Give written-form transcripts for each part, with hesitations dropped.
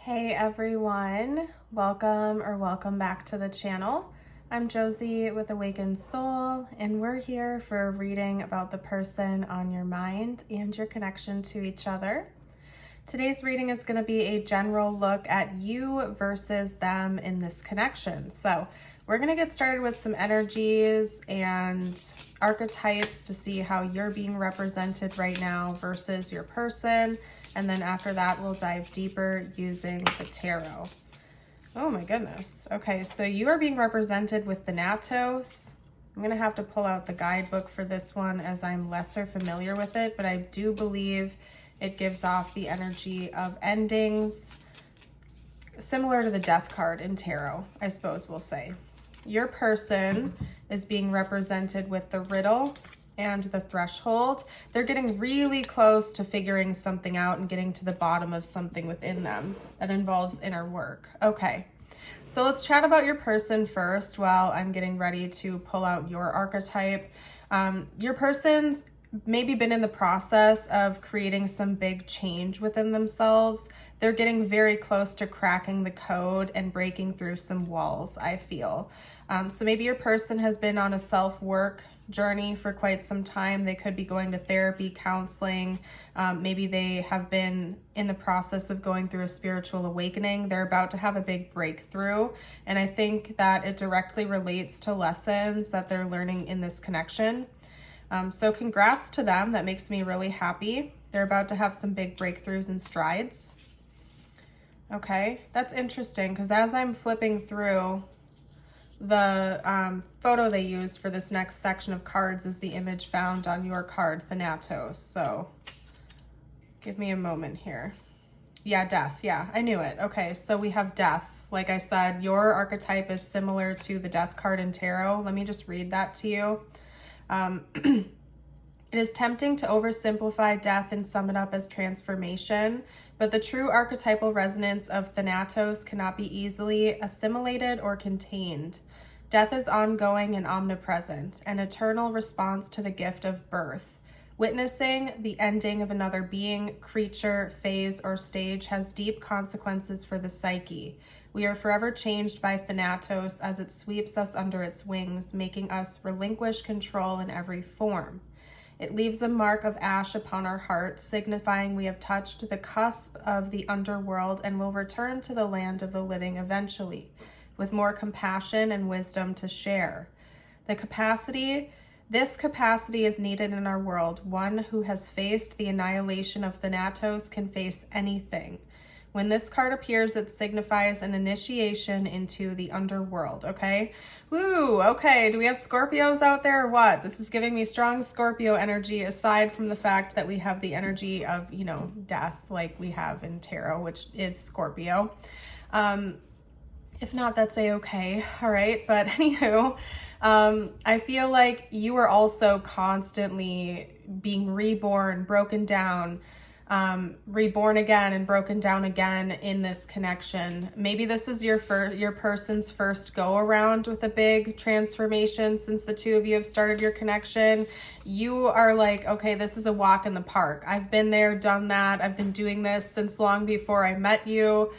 Hey everyone, welcome back to the channel. I'm Josie with Awakened Soul, and we're here for a reading about the person on your mind and your connection to each other. Today's reading is going to be a general look at you versus them in this connection. So we're going to get started with some energies and archetypes to see how you're being represented right now versus your person. And then after that, we'll dive deeper using the tarot. Oh my goodness. Okay, so you are being represented with the Thanatos. I'm going to have to pull out the guidebook for this one as I'm lesser familiar with it, but I do believe it gives off the energy of endings, similar to the Death card in tarot, I suppose we'll say. Your person is being represented with the Riddle and the Threshold. They're getting really close to figuring something out and getting to the bottom of something within them that involves inner work. Okay, so let's chat about your person first while I'm getting ready to pull out your archetype. Your person's maybe been in the process of creating some big change within themselves. They're getting very close to cracking the code and breaking through some walls, I feel. So maybe your person has been on a self-work journey for quite some time. They could be going to therapy, counseling. Maybe they have been in the process of going through a spiritual awakening. They're about to have a big breakthrough. And I think that it directly relates to lessons that they're learning in this connection. So congrats to them. That makes me really happy. They're about to have some big breakthroughs and strides. Okay, that's interesting because as I'm flipping through, the photo they used for this next section of cards is the image found on your card, Thanatos. So give me a moment here. Yeah, death. Yeah, I knew it. Okay, so we have death. Like I said, your archetype is similar to the Death card in tarot. Let me just read that to you. It is tempting to oversimplify death and sum it up as transformation, but the true archetypal resonance of Thanatos cannot be easily assimilated or contained. Death is ongoing and omnipresent, an eternal response to the gift of birth. Witnessing the ending of another being, creature, phase, or stage has deep consequences for the psyche. We are forever changed by Thanatos as it sweeps us under its wings, making us relinquish control in every form. It leaves a mark of ash upon our hearts, signifying we have touched the cusp of the underworld and will return to the land of the living eventually, with more compassion and wisdom to share. This capacity is needed in our world. One who has faced the annihilation of Thanatos can face anything. When this card appears, it signifies an initiation into the underworld, okay? Woo, okay, do we have Scorpios out there or what? This is giving me strong Scorpio energy, aside from the fact that we have the energy of, death like we have in tarot, which is Scorpio. If not, that's a-okay, all right? But anywho, I feel like you are also constantly being reborn, broken down, reborn again and broken down again in this connection. Maybe this is your person's first go around with a big transformation since the two of you have started your connection. You are like, okay, this is a walk in the park. I've been there, done that. I've been doing this since long before I met you.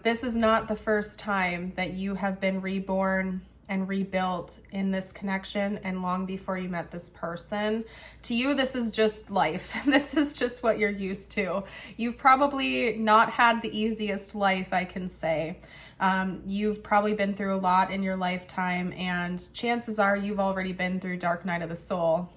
This is not the first time that you have been reborn and rebuilt in this connection and long before you met this person. To you, this is just life. This is just what you're used to. You've probably not had the easiest life, I can say. You've probably been through a lot in your lifetime, and chances are you've already been through Dark Night of the Soul,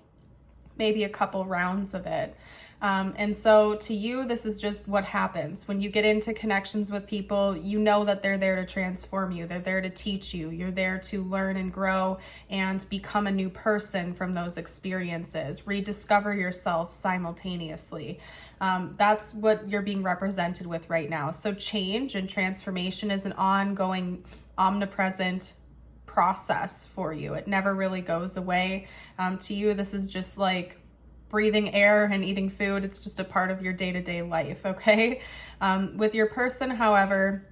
maybe a couple rounds of it. And so to you, this is just what happens. When you get into connections with people, you know that they're there to transform you. They're there to teach you. You're there to learn and grow and become a new person from those experiences. Rediscover yourself simultaneously. That's what you're being represented with right now. So change and transformation is an ongoing, omnipresent process for you. It never really goes away. To you, this is just like breathing air and eating food. It's just a part of your day-to-day life, okay? With your person, however,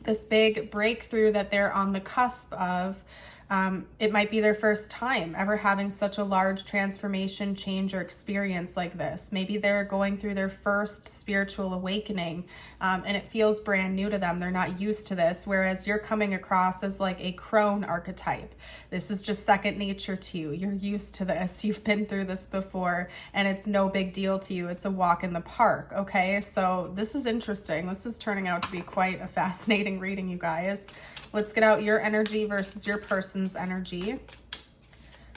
this big breakthrough that they're on the cusp of, It might be their first time ever having such a large transformation, change, or experience like this. Maybe they're going through their first spiritual awakening, and it feels brand new to them. They're not used to this, whereas you're coming across as like a crone archetype. This is just second nature to you. You're used to this. You've been through this before, and it's no big deal to you. It's a walk in the park, okay? So this is interesting. This is turning out to be quite a fascinating reading, you guys. Let's get out your energy versus your person's energy.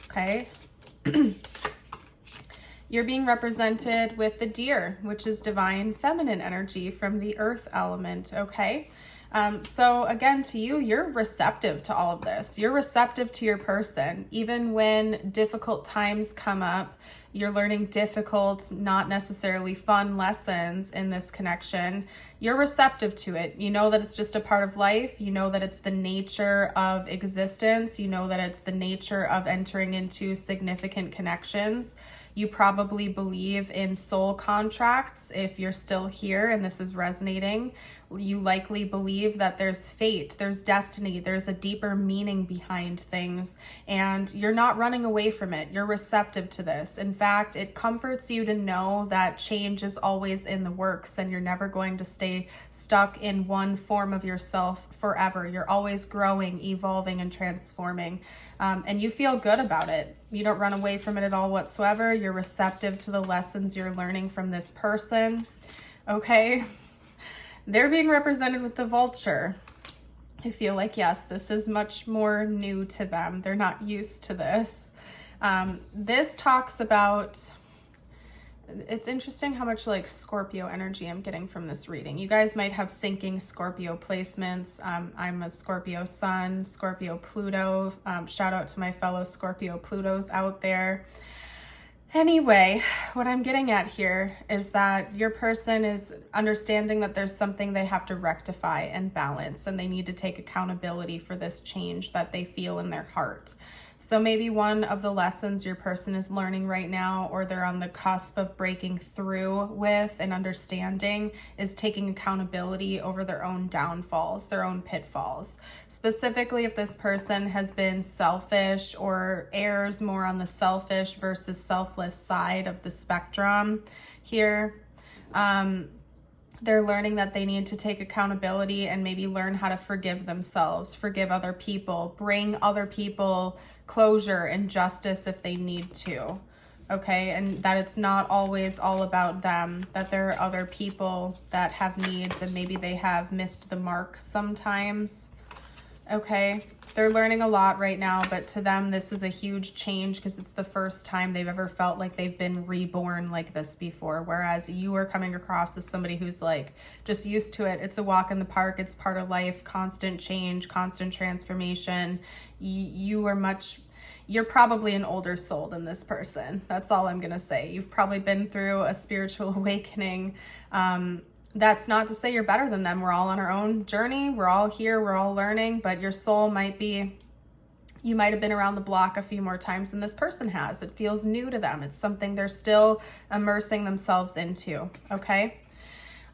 Okay. You're being represented with the deer, which is divine feminine energy from the earth element. Okay. So again, to you, you're receptive to all of this. You're receptive to your person. Even when difficult times come up, you're learning difficult, not necessarily fun lessons in this connection. You're receptive to it. You know that it's just a part of life. You know that it's the nature of existence. You know that it's the nature of entering into significant connections. You probably believe in soul contracts if you're still here and this is resonating. You likely believe that there's fate, there's destiny, there's a deeper meaning behind things, and you're not running away from it. You're receptive to this. In fact, it comforts you to know that change is always in the works and you're never going to stay stuck in one form of yourself forever. You're always growing, evolving, and transforming. And you feel good about it. You don't run away from it at all whatsoever. You're receptive to the lessons you're learning from this person. Okay. They're being represented with the Vulture. I feel like, yes, this is much more new to them. They're not used to this. This talks about, it's interesting how much like Scorpio energy I'm getting from this reading. You guys might have syncing Scorpio placements. I'm a Scorpio sun, Scorpio Pluto. Shout out to my fellow Scorpio Plutos out there. Anyway, what I'm getting at here is that your person is understanding that there's something they have to rectify and balance, and they need to take accountability for this change that they feel in their heart. So maybe one of the lessons your person is learning right now, or they're on the cusp of breaking through with and understanding, is taking accountability over their own downfalls, their own pitfalls. Specifically, if this person has been selfish or errs more on the selfish versus selfless side of the spectrum here, they're learning that they need to take accountability and maybe learn how to forgive themselves, forgive other people, bring other people closure and justice if they need to, okay? And that it's not always all about them, that there are other people that have needs and maybe they have missed the mark sometimes, okay? They're learning a lot right now, but to them, this is a huge change because it's the first time they've ever felt like they've been reborn like this before. Whereas you are coming across as somebody who's like just used to it. It's a walk in the park. It's part of life, constant change, constant transformation. You're probably an older soul than this person. That's all I'm going to say. You've probably been through a spiritual awakening. That's not to say you're better than them. We're all on our own journey. We're all here. We're all learning, but your soul might be, you might have been around the block a few more times than this person has. It feels new to them. It's something they're still immersing themselves into. Okay.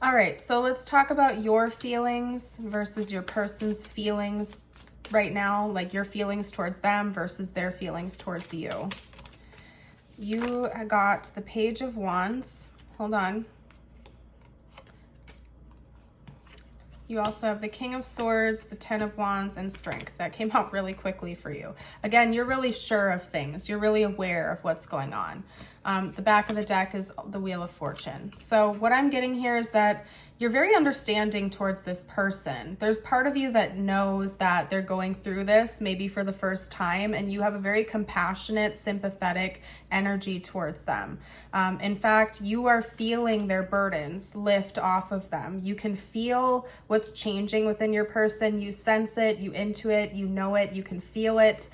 All right. So let's talk about your feelings versus your person's feelings right now, like your feelings towards them versus their feelings towards you. You got the Page of Wands. Hold on. You also have the King of Swords, the Ten of Wands, and Strength. That came out really quickly for you. Again, you're really sure of things. You're really aware of what's going on. The back of the deck is the Wheel of Fortune. So what I'm getting here is that you're very understanding towards this person. There's part of you that knows that they're going through this maybe for the first time, and you have a very compassionate, sympathetic energy towards them. In fact, you are feeling their burdens lift off of them. You can feel what's changing within your person. You sense it, you intuit, you know it, you can feel it.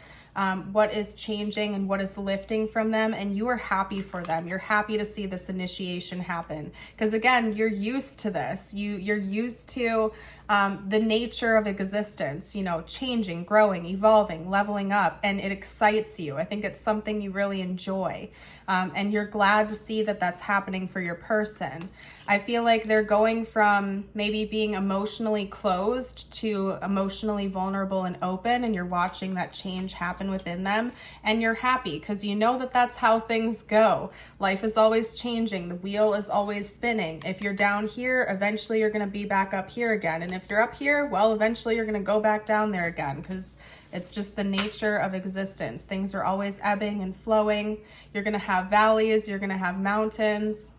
What is changing and what is lifting from them, and you are happy for them. You're happy to see this initiation happen because again, you're used to this. You're used to the nature of existence, you know, changing, growing, evolving, leveling up, and it excites you. I think it's something you really enjoy. And you're glad to see that that's happening for your person. I feel like they're going from maybe being emotionally closed to emotionally vulnerable and open, and you're watching that change happen within them, and you're happy because you know that that's how things go. Life is always changing. The wheel is always spinning. If you're down here, eventually you're going to be back up here again. And if you're up here, well, eventually you're going to go back down there again, because it's just the nature of existence. Things are always ebbing and flowing. You're going to have valleys, you're going to have mountains,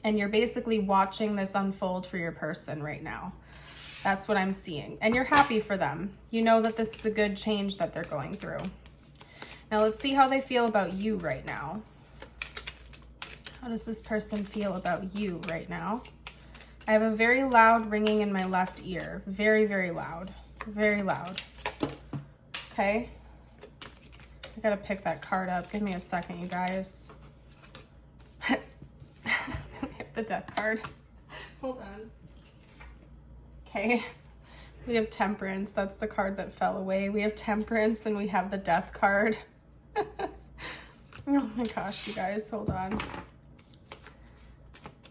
and you're basically watching this unfold for your person right now. That's what I'm seeing. And you're happy for them. You know that this is a good change that they're going through. Now let's see how they feel about you right now. How does this person feel about you right now? I have a very loud ringing in my left ear. Very, very loud. Very loud. Okay. I gotta pick that card up. Give me a second, you guys. The death card. Hold on. Okay. We have Temperance. That's the card that fell away. We have Temperance and we have the Death card. Oh my gosh, you guys, hold on.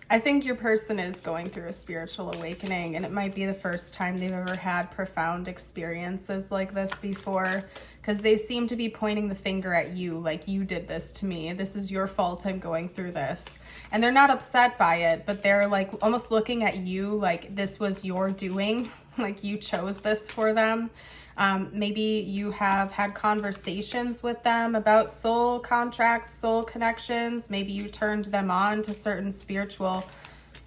I think your person is going through a spiritual awakening, and it might be the first time they've ever had profound experiences like this before, because they seem to be pointing the finger at you, like, you did this to me. This is your fault. I'm going through this. And they're not upset by it, but they're like almost looking at you like this was your doing, like you chose this for them. Maybe you have had conversations with them about soul contracts, soul connections. Maybe you turned them on to certain spiritual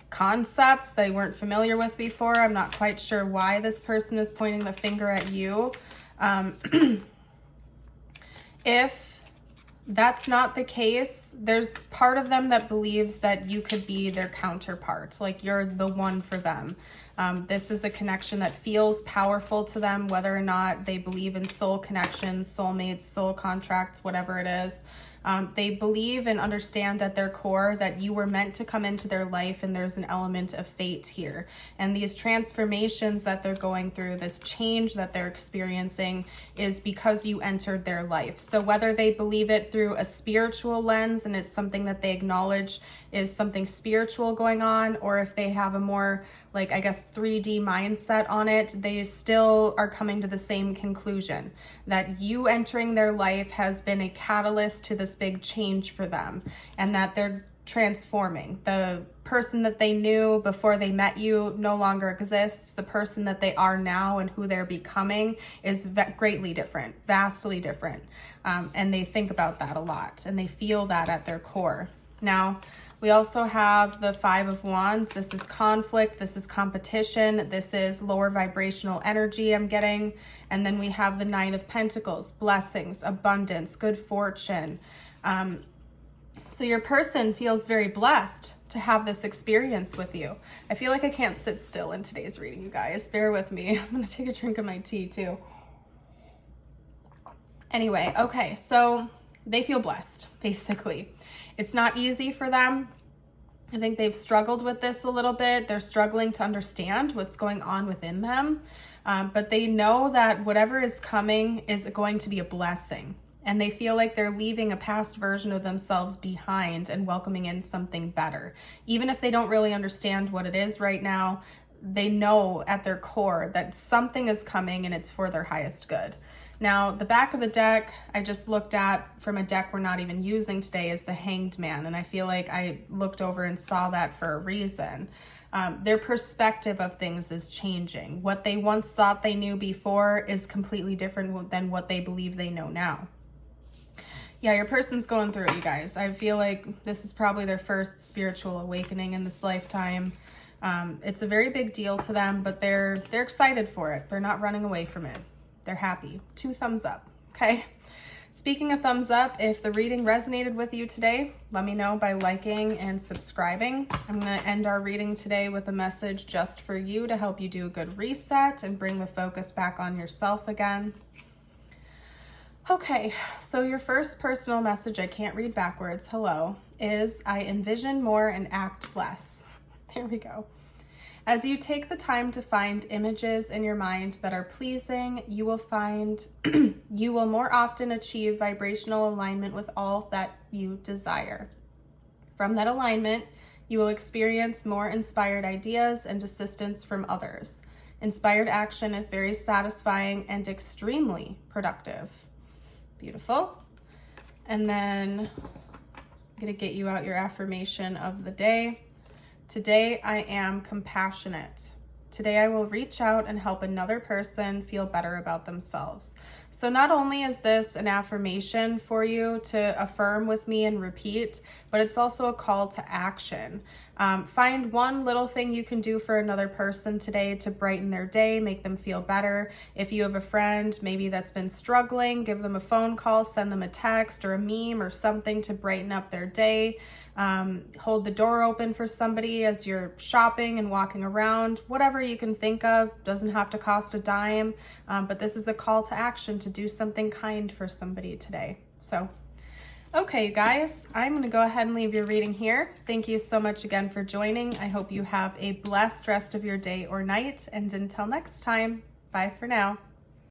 concepts they weren't familiar with before. I'm not quite sure why this person is pointing the finger at you. If that's not the case, there's part of them that believes that you could be their counterpart, like you're the one for them. This is a connection that feels powerful to them, whether or not they believe in soul connections, soulmates, soul contracts, whatever it is. They believe and understand at their core that you were meant to come into their life, and there's an element of fate here. And these transformations that they're going through, this change that they're experiencing, is because you entered their life. So whether they believe it through a spiritual lens and it's something that they acknowledge is something spiritual going on, or if they have a more, like, I guess, 3D mindset on it, they still are coming to the same conclusion that you entering their life has been a catalyst to this big change for them, and that they're transforming. The person that they knew before they met you no longer exists. The person that they are now and who they're becoming is greatly different, vastly different. And they think about that a lot, and they feel that at their core. Now, we also have the Five of Wands. This is conflict. This is competition. This is lower vibrational energy I'm getting. And then we have the Nine of Pentacles, blessings, abundance, good fortune. So your person feels very blessed to have this experience with you. I feel like I can't sit still in today's reading, you guys. Bear with me. I'm going to take a drink of my tea too. Anyway, okay, so they feel blessed, basically. It's not easy for them. I think they've struggled with this a little bit. They're struggling to understand what's going on within them. But they know that whatever is coming is going to be a blessing. And they feel like they're leaving a past version of themselves behind and welcoming in something better. Even if they don't really understand what it is right now, they know at their core that something is coming and it's for their highest good. Now, the back of the deck I just looked at from a deck we're not even using today is the Hanged Man. And I feel like I looked over and saw that for a reason. Their perspective of things is changing. What they once thought they knew before is completely different than what they believe they know now. Yeah, your person's going through it, you guys. I feel like this is probably their first spiritual awakening in this lifetime. It's a very big deal to them, but they're excited for it. They're not running away from it. They're happy. 2 thumbs up, okay? Speaking of thumbs up, if the reading resonated with you today, let me know by liking and subscribing. I'm going to end our reading today with a message just for you to help you do a good reset and bring the focus back on yourself again. Okay, so your first personal message, I can't read backwards, hello, is I envision more and act less. There we go. As you take the time to find images in your mind that are pleasing, you will find you will more often achieve vibrational alignment with all that you desire. From that alignment, you will experience more inspired ideas and assistance from others. Inspired action is very satisfying and extremely productive. Beautiful. And then I'm going to get you out your affirmation of the day. Today, I am compassionate. Today, I will reach out and help another person feel better about themselves. So not only is this an affirmation for you to affirm with me and repeat, but it's also a call to action. Find one little thing you can do for another person today to brighten their day, make them feel better. If you have a friend maybe that's been struggling, give them a phone call, send them a text or a meme or something to brighten up their day. Hold the door open for somebody as you're shopping and walking around. Whatever you can think of, doesn't have to cost a dime, but this is a call to action to do something kind for somebody today. So, okay, you guys, I'm going to go ahead and leave your reading here. Thank you so much again for joining. I hope you have a blessed rest of your day or night, and until next time, bye for now.